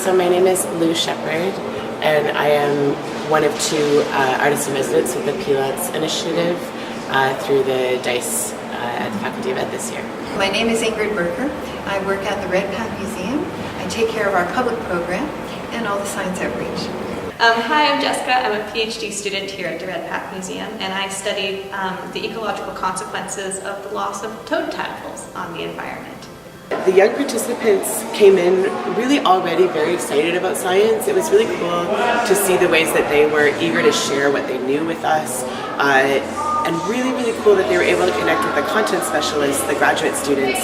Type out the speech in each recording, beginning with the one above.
So my name is Sheppard, and I am one of two artist in residence with the Lantz initiative through the DICE at the Faculty of Ed this year. My name is Ingrid Birker. I work at the Redpath Museum. I take care of our public program and all the science outreach. Hi, I'm Jessica. I'm a PhD student here at the Redpath Museum, and I studied the ecological consequences of the loss of toad tadpoles on the environment. The young participants came in really already very excited about science. It was really cool to see the ways that they were eager to share what they knew with us, and really, really cool that they were able to connect with the content specialists, the graduate students,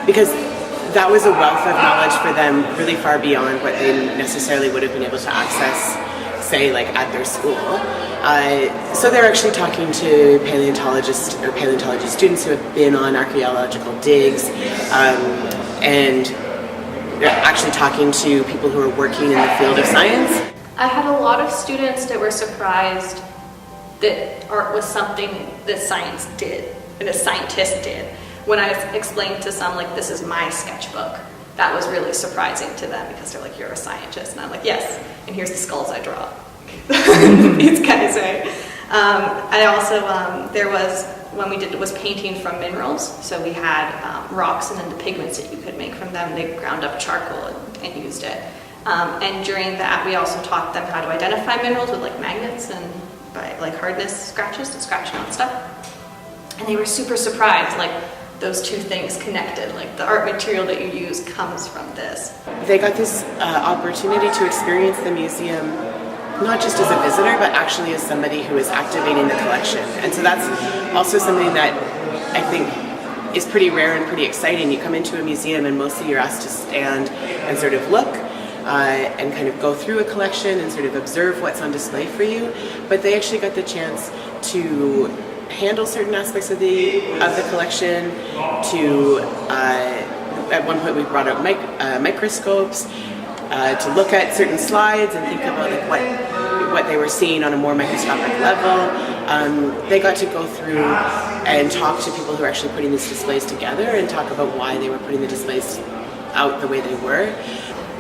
because that was a wealth of knowledge for them really far beyond what they necessarily would have been able to access, say, like at their school. So they're actually talking to paleontologists or paleontology students who have been on archaeological digs, and they're actually talking to people who are working in the field of science. I had a lot of students that were surprised that art was something that science did, and a scientist did. When I explained to some, like, this is my sketchbook, that was really surprising to them because they're like, you're a scientist. And I'm like, yes, and here's the skulls I draw. These guys, right? I also, there was, when we did, was painting from minerals. So we had rocks and then the pigments that you could make from them. They ground up charcoal and used it. And during that, we also taught them how to identify minerals with like magnets and by like hardness scratches to scratch on stuff. And they were super surprised, like those two things connected, like the art material that you use comes from this. They got this opportunity to experience the museum not just as a visitor, but actually as somebody who is activating the collection. And so that's also something that I think is pretty rare and pretty exciting. You come into a museum and mostly you're asked to stand and sort of look and kind of go through a collection and sort of observe what's on display for you. But they actually got the chance to handle certain aspects of the collection, to at one point we brought out microscopes to look at certain slides and think about like what they were seeing on a more microscopic level. They got to go through and talk to people who are actually putting these displays together and talk about why they were putting the displays out the way they were.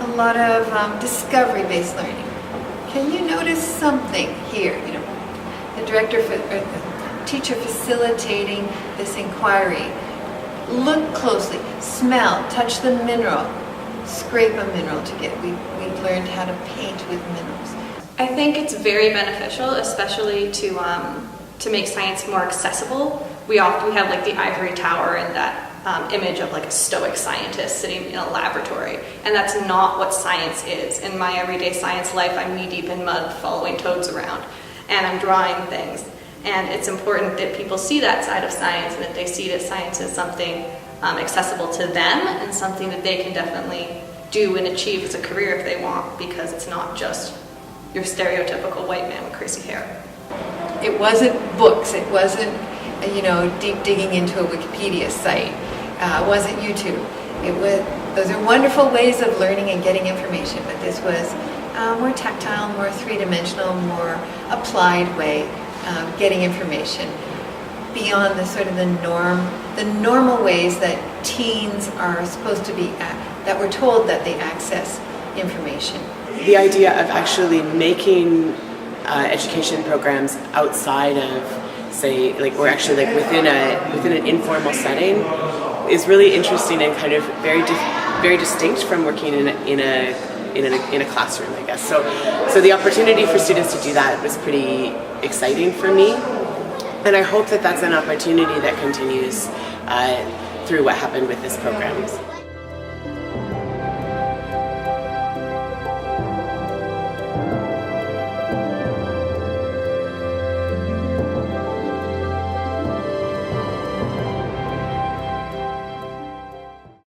A lot of discovery-based learning. Can you notice something here? You know, the director, or the teacher facilitating this inquiry. Look closely, smell, touch the mineral, scrape a mineral to get. We learned how to paint with minerals. I think it's very beneficial, especially to make science more accessible. We have like the ivory tower and that image of like a stoic scientist sitting in a laboratory, and that's not what science is. In my everyday science life, I'm knee-deep in mud following toads around, and I'm drawing things. And it's important that people see that side of science and that they see that science is something accessible to them and something that they can definitely do and achieve as a career if they want, because it's not just your stereotypical white man with crazy hair. It wasn't books, it wasn't, deep digging into a Wikipedia site, it wasn't YouTube. Those are wonderful ways of learning and getting information, but this was more tactile, more three-dimensional, more applied way of getting information beyond the sort of the normal ways that teens are supposed to be that we're told that they access information. The idea of actually making education programs outside of, say, like, or actually like within an informal setting is really interesting and kind of very distinct from working in a classroom, I guess. So the opportunity for students to do that was pretty exciting for me, and I hope that that's an opportunity that continues through what happened with this program.